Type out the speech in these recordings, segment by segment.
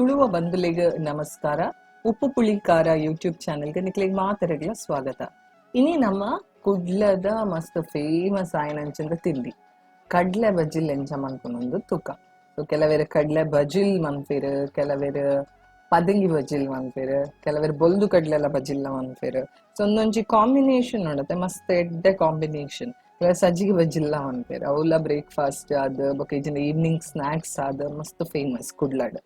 ತುಳುವ ಬಂಧುಲಿಗೆ ನಮಸ್ಕಾರ. ಉಪ್ಪು ಪುಳಿ ಖಾರ ಯೂಟ್ಯೂಬ್ ಚಾನೆಲ್ಗೆ ನಿಕ್ಲಿಗೆ ಮಾತರೆಗಳ ಸ್ವಾಗತ. ಇನಿ ನಮ್ಮ ಕುಡ್ಲದ ಮಸ್ತ್ ಫೇಮಸ್ ಆಯ್ನಂಚಿಂದ ತಿಂಡಿ ಕಡ್ಲೆ ಬಜ್ಜಿಲ್ ಎಂಚ ಮನ್ಪುನೊಂದು ತುಕ. ಸೊ ಕೆಲವೇರು ಕಡ್ಲೆ ಬಜಿಲ್ ಮನ್ಪೇರು, ಕೆಲವೇರು ಪದಂಗಿ ಬಜಿಲ್ ಮನ್ಪೇರು, ಕೆಲವೇರು ಬೊಲ್ದು ಕಡ್ಲೆಲ ಬಜಿಲ್ಲ ಮನ್ಪೇರು. ಸೊ ಒಂದೊಂಜಿ ಕಾಂಬಿನೇಷನ್ ನೋಡತ್ತೆ ಮಸ್ತ್ ಎಡ್ಡೆ ಕಾಂಬಿನೇಷನ್. ಸಜ್ಜಿಗೆ ಬಜ್ಜಿಲ್ಲ ಮನ್ಪೇರು ಅವಲ ಬ್ರೇಕ್ಫಾಸ್ಟ್ ಆದ್ ಬೊಕ ಇಜಿಂದ ಈವ್ನಿಂಗ್ ಸ್ನಾಕ್ಸ್ ಆದ್ ಮಸ್ತ್ ಫೇಮಸ್ ಕುಡ್ಲಡ್.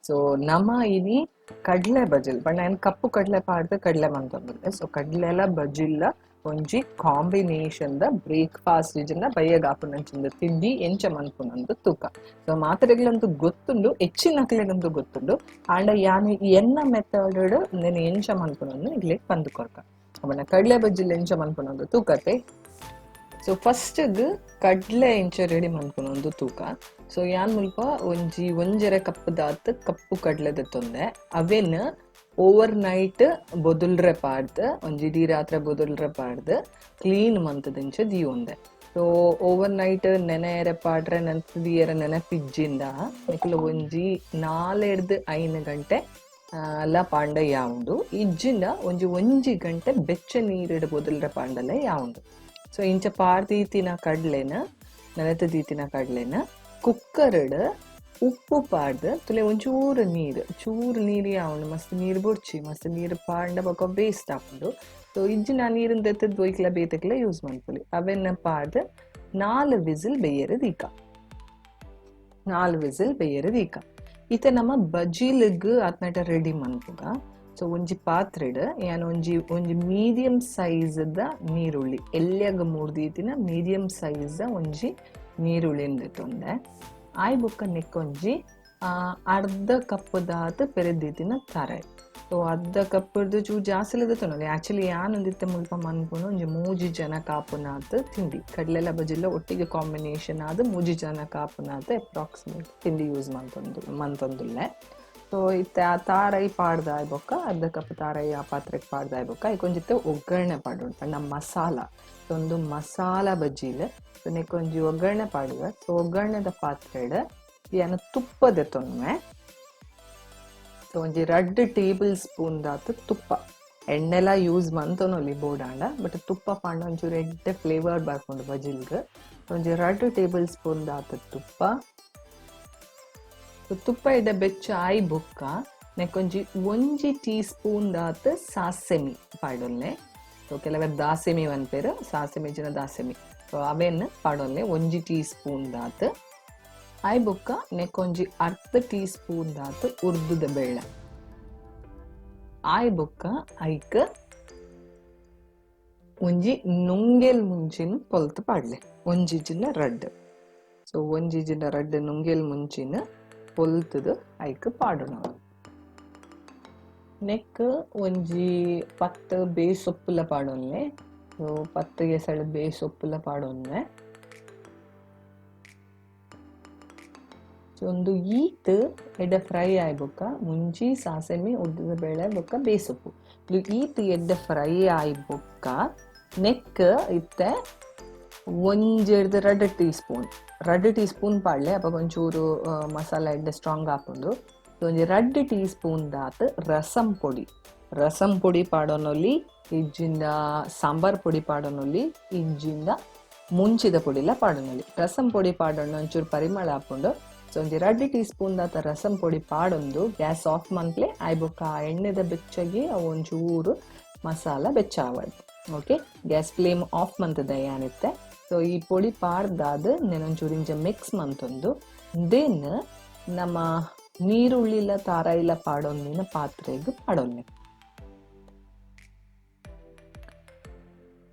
ಸೊ ನಮ ಇನಿ ಕಡ್ಲೆ ಬಜಿಲ್ ಪಂಡ ಏನು ಕಪ್ಪು ಕಡ್ಲೆ ಪಾಡ್ದು ಕಡ್ಲೆ ಮಂತೊಂದುಲ್ಲೆ. ಸೊ ಕಡ್ಲೆಲ ಬಜಿಲ್ಲ ಒಂಜಿ ಕಾಂಬಿನೇಷನ್ ದ ಬ್ರೇಕ್ಫಾಸ್ಟ್ ಇಜಿಂದ ಬಯ್ಯಗ್ ಆಪುನಂಚಿಂದ ತಿಂಡಿ ಎಂಚ ಮನ್ಪುನಂದು ತೂಕ. ಸೊ ಮಾತರೆಗ್ಲಂತೂ ಗೊತ್ತುಂಡು, ಹೆಚ್ಚಿನಕ್ಲೆಗಂತೂ ಗೊತ್ತುಂಡು. ಆಂಡ ಯಾನ್ ಎನ್ನ ಮೆಥಡ್ నేను ಎಂಚ ಮನ್ಪುನಂದು ಇಗ್ಲೆ ಪಂದು ಕೊರ್ಕ. ಅವನ ಕಡ್ಲೆ ಬಜ್ಜಿಲ್ ಎಂಚ ಮನ್ಪುನಂದು ತೂಕತೆ. ಸೊ ಫಸ್ಟ್ಗ್ ಕಡ್ಲೆ ಎಂಚ ರೆಡಿ ಮನ್ಪುನೊಂದು ತೂಕ. ಸೊ ಯಾನ್ ಮುಲ್ಪ ಒಂಜರೆ ಕಪ್ ದಾತ್ ಕಪ್ಪು ಕಡ್ಲೆ ದೆತ್ತೊಂದೆ. ಅವೆನ್ ಓವರ್ ನೈಟ್ ಬೊದುಲ್ರೆ ಪಾಡ್ದು ಒಂಜಿ ಇಡೀ ರಾತ್ರಿ ಬೊದುಲ್ರೆ ಪಾಡ್ದು ಕ್ಲೀನ್ ಮಂತದಿಂಚ ದಿಯೊಂದೆ. ಸೊ ಓವರ್ ನೈಟ್ ನೆನೆಯರೆ ಪಾಡ್ರೆ ನೆನ್ಪದಿಯರೆ ನೆನಪಿಜ್ಜಿಂದ ನಿಕುಲು ಒಂಜಿ 4-5 ಗಂಟೆ ಲ ಪಾಂಡ ಯಾವುಂಡು ಇಜ್ಜಿಂದ ಒಂಜಿ ಗಂಟೆ ಬೆಚ್ಚ ನೀರಿಡ್ ಬೊದುಲ್ರೆ ಪಾಂಡಲೆ ಯಾವುಂಡು. ಸೊ ಇಂಚ ಪಾಡ್ದೀತಿನ ಕಡ್ಲೆನ ನೆನೆತ ದೀತಿನ ಕಡ್ಲೆನ ಕುಕ್ಕರ್ಡ್ ಉಪ್ಪು ಪಾಡ್ದು ತುಲೆ ಒಂಚೂರು ನೀರು ಯಾವುಂಡು ಮಸ್ತ್ ನೀರು ಬೊಡ್ಚಿ ಮಸ್ತ್ ನೀರು ಪಾಂಡ ಬೊಕ ಬೇಸ್ಟ್ ಹಾಕೊಂಡು. ಸೊ ಇಜ್ಜಿನ ನೀರಿನ ದೆತ್ತದ ಬೊಯ್ಕ್ಲ ಬೇತಕ್ಲ ಯೂಸ್ ಮನ್ಪೊಲಿ. ಅವೆನ್ನ ಪಾಡ್ದು 4 ವಿಸಿಲ್ ಬೇಯರೆ ದೀಕ. ಈತ ನಮ್ಮ ಬಜೀಲ್ಗ್ ಆತ್ನಟ ರೆಡಿ ಮನ್ಪುಗ. ಸೊ ಒಂಜಿ ಪಾತ್ರೆಡ್ ಯಾನ್ ಒಂಜಿ ಮೀಡಿಯಂ ಸೈಜ್ದ ನೀರುಳ್ಳಿ ಎಲ್ಯಾಗ ಮೂರ್ದೀತಿನ ಮೀಡಿಯಂ ಸೈಜ್ ಒಂಜಿ ನೀರುಳ್ಳಿನ ದೆತ್ತೊಂದೆ. ಆಯ್ ಬೊಕ್ಕ ನೆಕ್ಕೊಂಜಿ ಅರ್ಧ ಕಪ್ ದಾತ್ ಪೆರೆದೀತಿನ ತಾರೆ. ಸೊ ಅರ್ಧ ಕಪ್ಪರ್ದು ಚೂರು ಜಾಸ್ತಿ ದೆತ್ತೊಂಡು. ಆಕ್ಚುಲಿ ಯಾನ್ ಒಂದಿತ್ತೆ ಮುಲ್ಪ ಮನ್ಪುನು ಒಂಜಿ 3 ಜನ ಕಾಪುನಾತ್ ತಿಂಡಿ ಕಡ್ಲೆಲ ಬಜಿಲ್ಲ ಒಟ್ಟಿಗೆ ಕಾಂಬಿನೇಷನ್ ಆದ್ 3 ಜನ ಕಾಪುನಾತ್ ಅಪ್ರಾಕ್ಸಿಮೇಟ್ ತಿಂಡಿ ಯೂಸ್ ಮಂತೊಂದುಲ್ಲೆ. ಸೊ ಇತ್ತ ತಾರೈ ಪಾಡ್ದಾಯ್ ಬೊಕ್ಕ ಅರ್ಧ ಕಪ್ ತಾರೈ ಆ ಪಾತ್ರೆಗೆ ಪಾಡ್ದಾಯ್ ಬೊಕ್ಕ ಐಕೊಂಜಿತ್ತೆ ಒಗ್ಗರಣೆ ಪಾಡೋಣ ಪಂಡ ಮಸಾಲ. ಸೊ ಒಂದು ಮಸಾಲ ಬಜ್ಜಿಲ್ ಸೊ ನೆಕ್ಕೊಂಜಿ ಒಗ್ಗರಣೆ ಪಾಡುವ. ಸೊ ಒಗ್ಗರಣೆದ ಪಾತ್ರೆಡ್ ಏನು ತುಪ್ಪ ದೆತ್ತೊನ್ನೆ. ಸೊ ಒಂಜಿ 2 ಟೇಬಲ್ ಸ್ಪೂನ್ ದಾತ್ ತುಪ್ಪ. ಎಣ್ಣೆಲ ಯೂಸ್ ಮಂತೊನೊಲಿ ಬೋಡಾಂಡ ಬಟ್ ತುಪ್ಪ ಪಾಂಡ ಒಂಚೂರು ಎಡ್ಡೆ ಫ್ಲೇವರ್ ಬರ್ಕೊಂಡು ಬಜಿಲ್ಗ್. ಒಂಜಿ 2 ಟೇಬಲ್ ಸ್ಪೂನ್ ದಾತ್ ತುಪ್ಪ. ತುಪ್ಪ ಇಡ ಬೆಚ್ಚ ಆಯ್ ಬೊಕ್ಕ ನೆಕ್ಕೊಂಜಿ 1 ಟೀ ಸ್ಪೂನ್ ದಾತ್ ಸಾಸೆಮಿ ಪಾಡೊಲ್ಲೆ. ಸೊ ಕೆಲವರು ದಾಸೆಮಿ ಅನ್ಪೇರು, ಸಾಸೆಮಿ ಜನ ದಾಸೆಮಿ. ಸೊ ಅವೆನ್ ಪಾಡೊಲ್ಲೆ 1 ಟೀ ಸ್ಪೂನ್ ದಾತ್ ಆಯ್ ಬೊಕ್ಕ ನೆಕ್ಕೊಂಜಿ ಅರ್ಧ ಟೀ ಸ್ಪೂನ್ ದಾತ್ ಉರ್ದುದ ಬೇಳೆ ಆಯ್ ಬೊಕ್ಕ ಐಕ್ ಒಂಜಿ ನುಂಗೆಲ್ ಮುಂಚಿನ ಪೊಲ್ತು ಪಾಡ್ಲೆ ಒಂಜಿಜಿನ ರಡ್ಡ್. ಸೊ ಒಂಜಿಜಿನ ರಡ್ಡ್ ನುಂಗೆಲ್ ಮುಂಚಿನ ಪೊಲ್ತುದು ಐಕ್ ಪಾಡೋಣ. ನೆಕ್ ಒಂಜಿ 10 ಬೇ ಸೊಪ್ಪುಲ ಪಾಡೊನ್ನೆ. ಸೊ 10 ಎಸಳು ಬೇ ಸೊಪ್ಪುಲ ಪಾಡೊನ್ನೆ. ಸೊ ಒಂದು ಈತ್ ಎಡ್ಡೆ ಫ್ರೈ ಆಯ್ ಬೊಕ್ಕ ಮುಂಚಿ ಸಾಸೆಮಿ ಉದ್ದಿದ ಬೇಳೆ ಬೊಕ್ಕ ಬೇ ಸೊಪ್ಪು ಈತ್ ಎಡ್ಡೆ ಫ್ರೈ ಆಯ್ ಬೊಕ್ಕ ನೆಕ್ ಇತ್ತೆ ಒಂಜೆಡ್ದು 2 ಟೀ ಸ್ಪೂನ್ ಪಾಡ್ಲೆ ಅಪ್ಪ ಒಂಚೂರು ಮಸಾಲ ಎಡ್ಡೆ ಸ್ಟ್ರಾಂಗ್ ಹಾಕೊಂಡು. ಒಂಜಿ 2 ಟೀ ಸ್ಪೂನ್ ದಾತ್ ರಸಂ ಪೊಡಿ ಪಾಡೋನೊಲಿ ಇಜ್ಜಿಂದ ಸಾಂಬಾರ್ ಪೊಡಿ ಪಾಡೋನೊಲಿ ಇಜ್ಜಿಂದ ಮುಂಚಿದ ಪೊಡಿಲ ಪಾಡೋನೊಲಿ. ರಸಂ ಪೊಡಿ ಪಾಡೋಣ ಒಂಚೂರು ಪರಿಮಳ ಹಾಕೊಂಡು. ಸೊ ಒಂಜಿ 2 ಟೀ ಸ್ಪೂನ್ ದಾತ ರಸಂ ಪೊಡಿ ಪಾಡೊಂದು ಗ್ಯಾಸ್ ಆಫ್ ಮನ್ಪ್ಲೆ ಆಯ್ ಬೊಕ್ಕ ಆ ಎಣ್ಣೆದ ಬೆಚ್ಚಗೆ ಒಂಚೂರು ಮಸಾಲ ಬೆಚ್ಚ ಆವಡ್. ಓಕೆ, ಗ್ಯಾಸ್ ಫ್ಲೇಮ್ ಆಫ್ ಮಂತದ ಯಾನಿತ್ತೆ. ಸೊ ಈ ಪೊಡಿ ಪಾಡ್ದಾದ್ ನೆನೊಂಚೂರು ಇಂಚ ಮಿಕ್ಸ್ ಮಂತೊಂದು ದೆನ್ ನಮ್ಮ ನೀರುಳ್ಳಿಲ ತಾರಾಯಿಲ ಪಾಡೊಂದಿನ ಪಾತ್ರೆಗ್ ಪಾಡೊಲ್ಲೆ.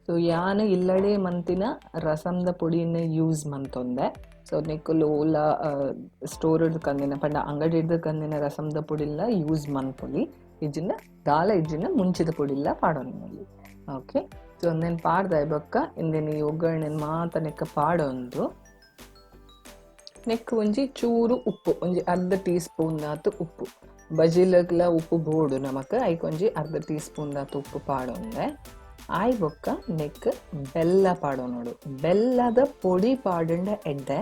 ಸೊ ಯಾನ್ ಇಲ್ಲಡೆ ಮಂತಿನ ರಸಂದ ಪೊಡಿನ ಯೂಸ್ ಮಂತೊಂದೆ. ಸೊ ನೆಕ್ಕುಲು ಓಲ ಸ್ಟೋರ್ಡ್ ಕಂದಿನ ಪಂಡ ಅಂಗಡಿಡ್ದು ಕಂದಿನ ರಸಂದ ಪೊಡಿಲ್ಲ ಯೂಸ್ ಮನ್ಪೊಲಿ. ಇಜ್ಜಿನ ದಾಲ ಇಜ್ಜಿನ ಮುಂಚಿದ ಪೊಡಿಲ್ಲ ಪಾಡೊಂದು. ಓಕೆ, ಸೊ ನೆನ್ ಪಾಡ್ದಾಯ್ ಬೊಕ್ಕ ಇಂದೆನ್ ಈ ಒಗ್ಗರಣೆ ಮಾತ ನೆಕ್ಕ ಪಾಡೊಂದು. ನೆಕ್ ಒಂಜಿ ಚೂರು ಉಪ್ಪು ಒಂಜಿ ಅರ್ಧ ಟೀ ಸ್ಪೂನ್ ದಾತ್ ಉಪ್ಪು. ಬಜಿಲಗ್ಲ ಉಪ್ಪು ಬೋಡು ನಮಕ್ ಐಕೊಂಜಿ ಅರ್ಧ ಟೀ ಸ್ಪೂನ್ ದಾತ್ ಉಪ್ಪು ಪಾಡೊಂದೆ. ಆಯ್ ಬೊಕ್ಕ ನೆಕ್ ಬೆಲ್ಲ ಪಾಡೋನೋಡು. ಬೆಲ್ಲದ ಪೊಡಿ ಪಾಡುಂಡ ಎಡ್ಡೆ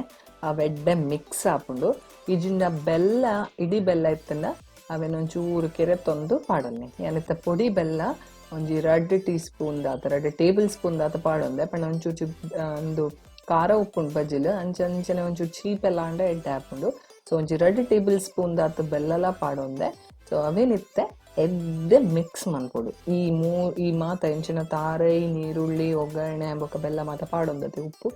ಅವೆಡ್ಡೆ ಮಿಕ್ಸ್ ಹಾಕೊಂಡು ಇಜಿಂದ ಬೆಲ್ಲ ಇಡೀ ಬೆಲ್ಲ ಇತ್ತಂಡ ಅವೇನು ಒಂಚೂರು ಕೆರೆತ್ತೊಂದು ಪಾಡೊನ್ನೆ ಯಾನಿತ್ತ ಪೊಡಿ ಬೆಲ್ಲ ಒಂಜಿ 2 ಟೀ ಸ್ಪೂನ್ ದಾತ 2 ಟೇಬಲ್ ಸ್ಪೂನ್ ದಾತ ಪಾಡೊಂದೆ ಪಂಡ ಒಂಚೂರು ಒಂದು ಖಾರ ಉಪ್ಪುಂಡು ಬಜ್ಜಿಲ್ ಅಂಚನೆ ಒಂಚೂರು ಚೀಪೆಲ್ಲ ಅಂಡ ಎಡ್ಡೆ ಹಾಪುಂಡು. ಸೊ ಒಂಜಿ 2 ಟೇಬಲ್ ಸ್ಪೂನ್ ದಾತ ಬೆಲ್ಲಲ ಪಾಡೊಂದೆ. ಸೊ ಅವೇನಿತ್ತೆ ಎಡ್ಡೆ ಮಿಕ್ಸ್ ಮನ್ಪೊಡು ಈ ಮಾತ ಎಂಚಿನ ತಾರೈ ನೀರುಳ್ಳಿ ಒಗ್ಗರಣೆ ಬೊಕ ಬೆಲ್ಲ ಮಾತ ಪಾಡೊಂದತೆ ಉಪ್ಪು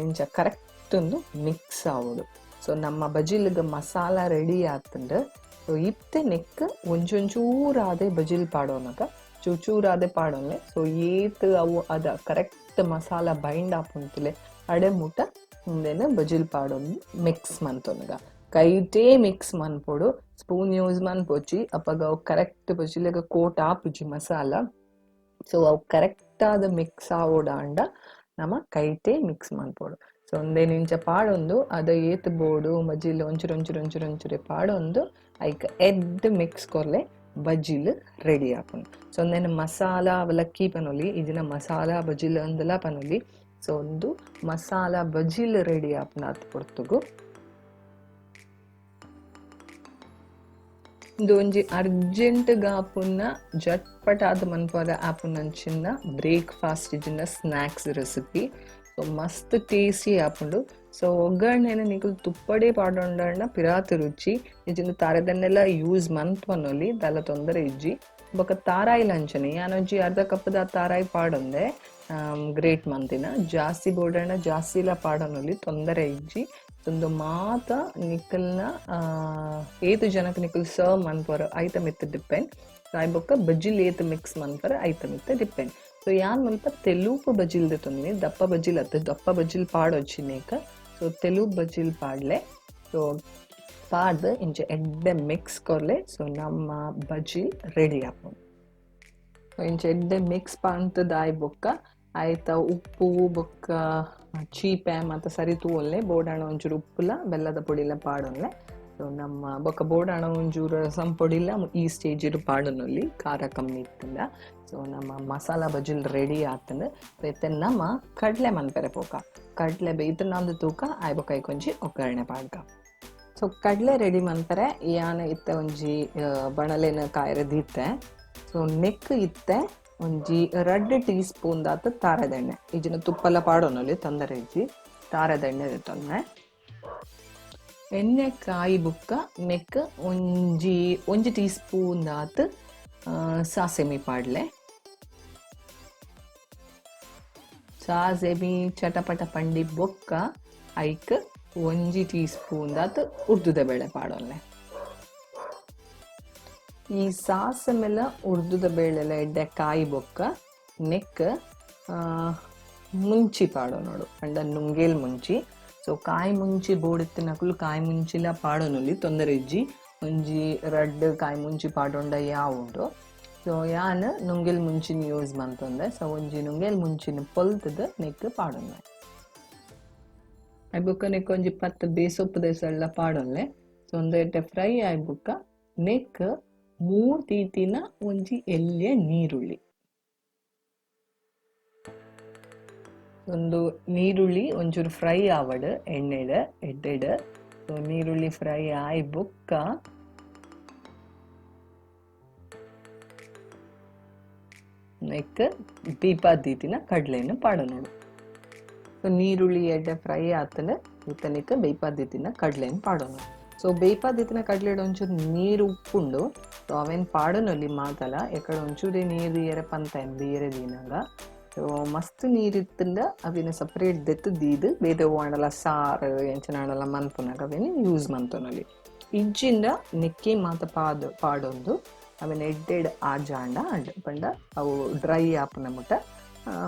ಇಂಚ ಕರೆಕ್ಟ್ ಒಂದು ಮಿಕ್ಸ್ ಆವೊಡು. ಸೊ ನಮ್ಮ ಬಜಿಲ್ಗ ಮಸಾಲ ರೆಡಿ ಆತುಂಡು. ಸೊ ಇತ್ತೆ ನೆಕ್ ಒಂಚೂರಾದೆ ಬಜಿಲ್ ಪಾಡೋನಗ ಚೂರಾದೆ ಪಾಡೋನ್ಲೆ. ಸೊ ಏತ್ ಅವು ಅದ ಕರೆಕ್ಟ್ ಮಸಾಲ ಬೈಂಡ್ ಆಪುಂತುಲೆ ಅಡೆ ಮುಟ ಮುಂದೆನ ಬಜಿಲ್ ಪಾಡೋದು ಮಿಕ್ಸ್ ಮನ್ತೊನಗ ಕೈಟೇ ಮಿಕ್ಸ್ ಮನ್ಪೊಡು. ಸ್ಪೂನ್ ಯೂಸ್ ಮನ್ಪೊಚ್ಚಿ ಅಪ್ಪಗ ಅವು ಕರೆಕ್ಟ್ ಬಜಿಲ್ಗ ಕೋಟ್ ಆಪುಜಿ ಮಸಾಲ. ಸೊ ಅವು ಕರೆಕ್ಟ್ ಆದ ಮಿಕ್ಸ್ ಆವೋಡಾಂಡ ನಮ್ಮ ಕೈಟೇ ಮಿಕ್ಸ್ ಮನ್ಪೊಡು. ಸೊ ಒಂದೇನು ಇಂಚ ಪಾಡೊಂದು ಅದ ಏತ್ ಬೋಡು ಬಜಿಲ್ ಒಂಚೂರೆ ಪಾಡೊಂದು ಐಕ್ ಎಡ್ ಮಿಕ್ಸ್ ಕೊರ್ಲೆ ಬಜಿಲ್ ರೆಡಿ ಆಪುಂಡು. ಸೊ ಒಂದೇನು ಮಸಾಲ ಅವಲಕ್ಕಿ ಪನೊಲಿ ಇದಿನ ಮಸಾಲ ಬಜಿಲ್ ಅಂದಲ ಪನೊಲಿ. ಸೊ ಒಂದು ಮಸಾಲ ಬಜಿಲ್ ರೆಡಿ ಆಪುಂಡು ಅತ್ ಪೊರ್ತುಗು ಇದು ಒಂಜಿ ಅರ್ಜೆಂಟ್ ಗಾಪುನ್ನ ಜಟ್ಪಟ್ ಆದ ಮನ್ಪರ ಆಪುನಂಚಿನ ಬ್ರೇಕ್ಫಾಸ್ಟ್ ಇಜಿನ ಸ್ನ್ಯಾಕ್ಸ್ ರೆಸಿಪಿ. ಸೊ ಮಸ್ತ್ ಟೇಸ್ಟಿ ಆಪುಂಡು. ಸೊ ಒಗ್ಗರಣೆನ ನಿಕುಲು ತುಪ್ಪಡೆ ಪಾಡೊಂಡಣ್ಣ ಪಿರಾತ್ ರುಚಿ ಇಜಿಂದ ತಾರೆದನ್ನೆಲ್ಲ ಯೂಸ್ ಮನ್ಪನೊಲಿ ದಾಲ ತೊಂದರೆ ಇಜ್ಜಿ ಬೊಕ ತಾರಾಯಿ ಲಂಚನೆ ಯಾನೊಂಜಿ ಅರ್ಧ ಕಪ್ಪದ ತಾರಾಯಿ ಪಾಡೊಂದೆ ಗ್ರೇಟ್ ಮಂತಿನ ಜಾಸ್ತಿ ಬೋಡಣ್ಣ ಜಾಸ್ತಿಲ ಪಾಡೊನೊಲಿ ತೊಂದರೆ ಇಜ್ಜಿ ಒಂದು ಮಾತ ನಿಕಲ್ನ ಏತು ಜನಕ್ಕೆ ನಿಕಲ್ ಸರ್ವ್ ಮನ್ಪರ ಐಟಮ್ ಇತ್ತು ಡಿಪೆಂಡ್. ಆಯ್ ಬೊಕ್ಕ ಬಜಿಲ್ ಏತು ಮಿಕ್ಸ್ ಮನ್ಪರ ಐಟಮ್ ಇತ್ತು ಡಿಪೆಂಡ್. ಸೊ ಯಾನ್ ಮಲ್ಪ ತೆಲೂಪು ಬಜಿಲ್ ತೊಂದಿನಿ ದಪ್ಪ ಬಜಿಲ್ ಅತ್ತ ದಪ್ಪ ಬಜಿಲ್ ಪಾಡೊಚ್ಚಿನೇಕ. ಸೊ ತೆಲೂಪು ಬಜಿಲ್ ಪಾಡ್ಲೆ. ಸೊ ಪಾಡ್ದು ಇಂಚ ಎಡ್ಡೆ ಮಿಕ್ಸ್ ಕೊರ್ಲೆ. ಸೊ ನಮ್ಮ ಬಜಿಲ್ ರೆಡಿ ಆಪು. ಸೊ ಇಂಚ ಎಡ್ಡೆ ಮಿಕ್ಸ್ ಪಾಂತದಾಯ್ ಬೊಕ್ಕ ಆಯ್ತ ಉಪ್ಪು ಬೊಕ್ಕ ಚೀಪೆ ಮತ್ತು ಸರಿ ತೂವಲ್ಲೆ ಬೋಡಾಣ ಒಂಚೂರು ಉಪ್ಪುಲ ಬೆಲ್ಲದ ಪೊಡಿಲ ಪಾಡೊನ್ಲೆ. ಸೊ ನಮ್ಮ ಬೊಕ್ಕ ಬೋಡಾಣ ಒಂಚೂರು ರಸಂ ಪೊಡಿಲ ಈ ಸ್ಟೇಜಿರು ಪಾಡೊನೊಲಿ ಖಾರ ಕಮ್ಮಿ ಇತ್ತಿಂದ. ಸೊ ನಮ್ಮ ಮಸಾಲ ಬಜಿಲ್ ರೆಡಿ ಆತಂದು ಇತ್ತೆ ನಮ್ಮ ಕಡ್ಲೆ ಮನ್ಪೆರೆ ಪೋಕ ಕಡ್ಲೆ ಬೇಯ್ತು ನಂದು ತೂಕ ಆಯ್ ಬೊಕ್ಕ ಐಕೊಂಜಿ ಒಗ್ಗರಣೆ ಪಾಡ್ಕ. ಸೊ ಕಡ್ಲೆ ರೆಡಿ ಮನ್ಪೆರೆ ಯಾನ ಇತ್ತೆ ಒಂಜಿ ಬಣಲೆನ ಕಾಯ್ರೆ ದೀತೆ. ಸೊ ನೆಕ್ ಇತ್ತೆ ಒಂಜಿ 2 ಟೀ ಸ್ಪೂನ್ ದಾತ ತಾರದೆಣ್ಣೆ ಇಜಿನ ತುಪ್ಪಲ ಪಾಡೋನೊಲಿ ತೊಂದರೆ ಇಜ್ಜಿ ತಾರದೆಣ್ಣೆ ತೊಂದರೆ ಎಣ್ಣೆ ಕಾಯಿ ಬುಕ್ಕ ನೆಕ್ ಒಂಜಿ ಟೀ ಸ್ಪೂನ್ ದಾತ ಸಾಸೆಮಿ ಪಾಡ್ಲೆ. ಸಾಸೆಮಿ ಚಟಪಟ ಪಂಡಿ ಬೊಕ್ಕ ಐಕ್ ಒಂಜಿ ಟೀ ಸ್ಪೂನ್ ದಾತ ಉರ್ದುದ ಬೇಳೆ ಪಾಡೋನ್ಲೆ. ಈ ಸಾಸಮೆಲ್ಲ ಉರ್ದುದ ಬೇಳೆಲ್ಲ ಎಡ್ಡೆ ಕಾಯಿ ಬೊಕ್ಕ ನೆಕ್ ಮುಂಚಿ ಪಾಡೋನೋಡು ಅಂಡ ನುಂಗೇಲ್ ಮುಂಚಿ. ಸೊ ಕಾಯಿ ಮುಂಚಿ ಬೋಡಿತ್ತಿನಕುಲು ಕಾಯಿ ಮುಂಚಿಲ ಪಾಡೋನೊಲಿ ತೊಂದರೆ ಇಜ್ಜಿ ಒಂಜಿ 2 ಕಾಯಿ ಮುಂಚಿ ಪಾಡೊಂಡ ಯಾವುಂಡು. ಸೊ ಯಾನ್ ನುಂಗೇಲ್ ಮುಂಚಿನ ಯೂಸ್ ಮನ್ತೊಂದೆ. ಸೊ ಒಂಜಿ ನುಂಗೇಲ್ ಮುಂಚಿನ ಪೊಲ್ತದ ನೆಕ್ ಪಾಡೊಂದೆ ಐಬುಕ್ಕ ನೆಕ್ ಒಂಜಿ 10 ಬೇಸೊಪ್ಪು ದೇಸಲ್ಲ ಪಾಡೊನ್ಲೆ. ಸೊ ಒಂದೆಡ್ಡೆ ಫ್ರೈ ಆಯ್ಬುಕ್ಕ ನೆಕ್ 3 ತೀತಿನ ಒಂಜಿ ಎಲ್ಯ ನೀರುಳ್ಳಿ ಒಂದು ನೀರುಳ್ಳಿ ಒಂಚೂರು ಫ್ರೈ ಆವಡ್ ಎಣ್ಣೆಡ್ ಎಡ್ಡೆಡ್. ಸೊ ನೀರುಳ್ಳಿ ಫ್ರೈ ಆಯ್ ಬುಕ್ಕ ನೆಕ್ ಬೀಪಾದೀತಿನ ಕಡ್ಲೆನ ಪಾಡೋನೋಡು. ಸೊ ನೀರುಳ್ಳಿ ಎಡ್ಡೆ ಫ್ರೈ ಆತನ ಇತನಿಕ ಬೈಪಾದೀತಿನ ಕಡ್ಲೆನ ಪಾಡೋನೋಡು. ಸೊ ಬೇಯ್ಪಾದಿತ್ತಿನ ಕಡ್ಲೆಡ್ ಒಂಚೂರು ನೀರು ಉಪ್ಪುಂಡು. ಸೊ ಅವೇನು ಪಾಡೋನೊಲಿ ಮಾತಲ ಎಕಡೆ ಒಂಚೂರಿ ನೀರು ಏರೆ ಪಂತ ಬೇರೆ ದಿನಾಗ. ಸೊ ಮಸ್ತ್ ನೀರಿತ್ತಂಡ ಅವಿನ ಸಪ್ರೇಟ್ ದೆತ್ತು ದೀದು ಬೇರೆ ಆಂಡಲ ಸಾರು ಎಂಚನಾಡಲ ಮನ್ಪುನಾಗ ಅವೇನು ಯೂಸ್ ಮನ್ತೊನೊಲಿ. ಇಜ್ಜಿಂದ ನೆಕ್ಕಿ ಮಾತ ಪಾಡೊಂದು ಅವೇನು ಎಡ್ಡೆಡ್ ಆಜಾಂಡ ಅಂಡ್ ಪಂಡ ಅವು ಡ್ರೈ ಆಪುನ ಮುಟ್ಟ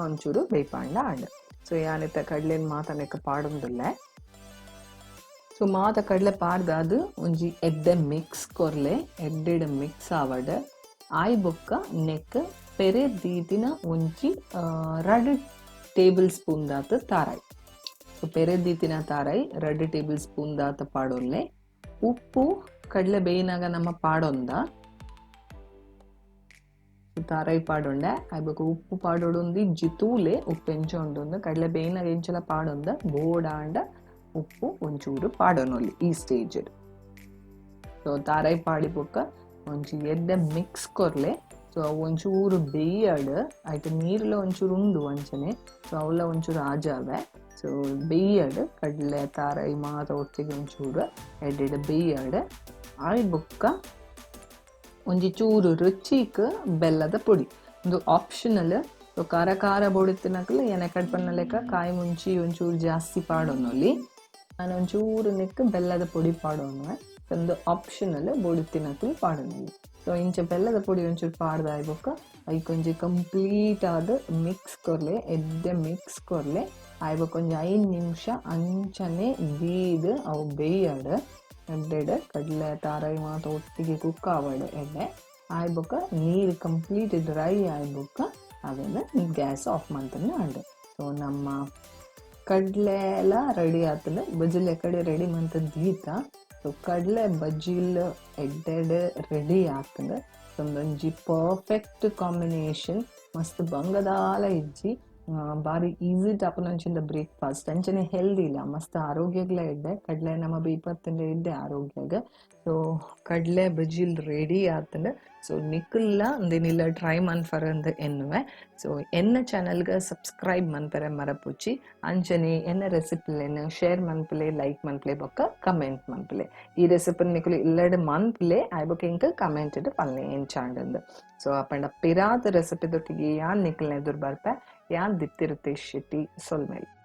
ಒಂಚೂರು ಬೇಯ್ಪಾಂಡ ಅಂಡ್. ಸೊ ಯಾನಿತ್ತ ಕಡ್ಲೆನ ಮಾತ ನೆಕ್ಕ ಪಾಡೊಂದುಲ್ಲೆ. ಸೊ ಮಾತ ಕಡ್ಲೆ ಪಾಡ್ದಾದು ಒಂಜಿ ಎಡ್ಡೆ ಮಿಕ್ಸ್ ಕೊರ್ಲೆ ಎಡ್ಡೆಡ್ ಮಿಕ್ಸ್ ಆವಡ್ ಆಯ್ ಬೊಕ್ಕ ನೆಕ್ ಪೆರೆ ದೀತಿನ ಒಂಜಿ 2 ಟೇಬಲ್ ಸ್ಪೂನ್ ದಾತ ತಾರಾಯಿ. ಸೊ ಪೆರೆ ದೀತಿನ ತಾರಾಯಿ 2 ಟೇಬಲ್ ಸ್ಪೂನ್ ದಾತ ಪಾಡೊನ್ಲೆ. ಉಪ್ಪು ಕಡ್ಲೆ ಬೇಯಿನಾಗ ನಮ್ಮ ಪಾಡೊಂದ ತಾರಾಯಿ ಪಾಡೊಂಡೆ ಆಯ್ ಬೊಕ್ಕ ಉಪ್ಪು ಪಾಡೊಡೊಂದು ಜಿತೂಲೆ ಉಪ್ಪು ಎಂಚೊಂಡು ಕಡ್ಲೆ ಬೇಯಿನಾಗ ಎಂಚಲ ಪಾಡೊಂದ ಬೋಡಾಂಡ ಉಪ್ಪು ಒಂಚೂರು ಪಾಡೋನೊಲಿ ಈ ಸ್ಟೇಜ್. ಸೊ ತಾರಾಯಿ ಪಾಡಿ ಬೊಕ್ಕ ಒಂಚೂರು ಎಡ್ಡೆ ಮಿಕ್ಸ್ ಕೊರ್ಲೆ ಸೊ ಅವು ಒಂಚೂರು ಬೇಯಡ್ ಆಯ್ತು ನೀರ್ಲ ಒಂಚೂರು ಉಂಡು ಒಂಚನೆ ಸೊ ಅವಳ ಒಂಚೂರು ಆಜಾವೆ ಸೊ ಬೇಯಡ್ ಕಡಲೆ ತಾರಾಯಿ ಮಾತ ಒಟ್ಟಿಗೆ ಒಂಚೂರು ಎಡ್ಡೆಡ್ ಬೇಯಡ್ ಆಯ್ ಬೊಕ್ಕ ಒಂಜಿ ಚೂರು ರುಚಿಕ್ ಬೆಲ್ಲದ ಪೊಡಿ ಒಂದು ಆಪ್ಷನಲ್ ಸೊ ಖಾರ ಖಾರ ಬೋಡಿ ತಿನ್ನಕಲ್ಲ ಎನೆಕಡ್ ಪನ್ನ ಲೆಕ್ಕ ಕಾಯಿ ಮುಂಚಿ ಒಂಚೂರು ಜಾಸ್ತಿ ಪಾಡೋನಲ್ಲಿ ನಾನು ಒಂಚೂರು ನೆಕ್ ಬೆಲ್ಲದ ಪೊಡಿ ಪಾಡೋನು ಒಂದು ಆಪ್ಷನಲ್ ಬೋಡಿ ತಿನ್ನಕಲು ಪಾಡೋನಲ್ಲಿ ಸೊ ಇಂಚ ಬೆಲ್ಲದ ಪೊಡಿ ಒಂಚೂರು ಪಾಡ್ದಾಯ್ಬೊಕ್ಕ ಐಕೊಂಜಿ ಕಂಪ್ಲೀಟ್ ಆದ ಮಿಕ್ಸ್ ಕೊರ್ಲೆ ಎಡ್ಡೆ ಮಿಕ್ಸ್ ಕೊರ್ಲೆ ಆಯ್ಬೊಕ್ಕ ಒಂಜಿ 5 ನಿಮಿಷ ಅಂಚನೆ ಬೀದ್ ಅವು ಬೇಯಡ್ ಎಡ್ಡೆಡ್ ಕಡಲೆ ತಾರಾಯಿ ಮಾತ ಒಟ್ಟಿಗೆ ಕುಕ್ ಆವಡ್ ಎಡ್ಡೆ ಆಯ್ಬೊಕ್ಕ ನೀರು ಕಂಪ್ಲೀಟ್ ಡ್ರೈ ಆಯ್ಬೊಕ್ಕ ಅವೆಲ್ಲ ಗ್ಯಾಸ್ ಆಫ್ ಮಾಡ್ತಾನೆ ಅಂಡೆ ಸೊ ನಮ್ಮ ಕಡಲೆ ಎಲ್ಲ ರೆಡಿ ಆತಂದ್ರೆ ಬಜ್ಜಿಲೆ ಕಡೆ ರೆಡಿ ಮಂತ ದೀತ ಸೊ ಕಡಲೆ ಬಜ್ಜಿಲ್ ಎಡ್ಡೆಡ್ ರೆಡಿ ಆತಂದ್ರೆ ಒಂದೊಂಜಿ ಪರ್ಫೆಕ್ಟ್ ಕಾಂಬಿನೇಷನ್ ಮಸ್ತ್ ಬಂಗದಾಲ ಇಜ್ಜಿ ಬಾರಿ ಈಸಿ ಟಾಪನಂಚಿಂದ ಬ್ರೇಕ್ಫಾಸ್ಟ್ ಅಂಚನೆ ಹೆಲ್ದಿ ಇಲ್ಲ ಮಸ್ತ್ ಆರೋಗ್ಯಗ್ಲ ಇಡ್ಡೆ ಕಡಲೆ ನಮ್ಮ ಬೇಪತ್ತಂಡೆ ಇಡ್ಡೆ ಆರೋಗ್ಯಗ ಸೊ ಕಡಲೆ ಬಜ್ಜಿಲ್ ರೆಡಿ ಆತಂದ್ರೆ ಸೊ ನಿಕ್ಕಲ್ಲ ಅಂದೇನಿಲ್ಲ ಟ್ರೈ ಮನ್ಫರ ಅಂದ ಎನ್ನುವೆ ಸೊ ಎನ್ನ ಚಾನಲ್ಗೆ ಸಬ್ಸ್ಕ್ರೈಬ್ ಮನ್ಪರೆ ಮರಪುಚ್ಚಿ ಅಂಚನೆ ಎನ್ನ ರೆಸಿಪಿಲೇನು ಶೇರ್ ಮನ್ಪಲೆ ಲೈಕ್ ಮನ್ಪಲೆ ಬೊಕ್ಕ ಕಮೆಂಟ್ ಮನ್ಪಲೆ ಈ ರೆಸಿಪಿ ನಿಕ್ಕಲು ಇಲ್ಲಡ್ ಮನ್ಪಲೆ ಆಯ್ಬೊಕ್ಕ ಇಂಕ ಕಮೆಂಟ್ ಇಟ್ಟು ಪಲ್ಲೆ ಏನ್ ಚಾಂಡಂದು ಸೊ ಅಪ್ಪಂಡ ಪಿರಾದ ರೆಸಿಪಿ ದೊಟ್ಟಿಗೆ ಯಾನ್ ನಿಕ್ಕಲ್ನ ಎದುರು ಬರ್ಪೆ ಯಾನ್ ದಿತ್ತಿರುತ್ತೆ ಶೆಟ್ಟಿ ಸೊಲ್ಮೇಲೆ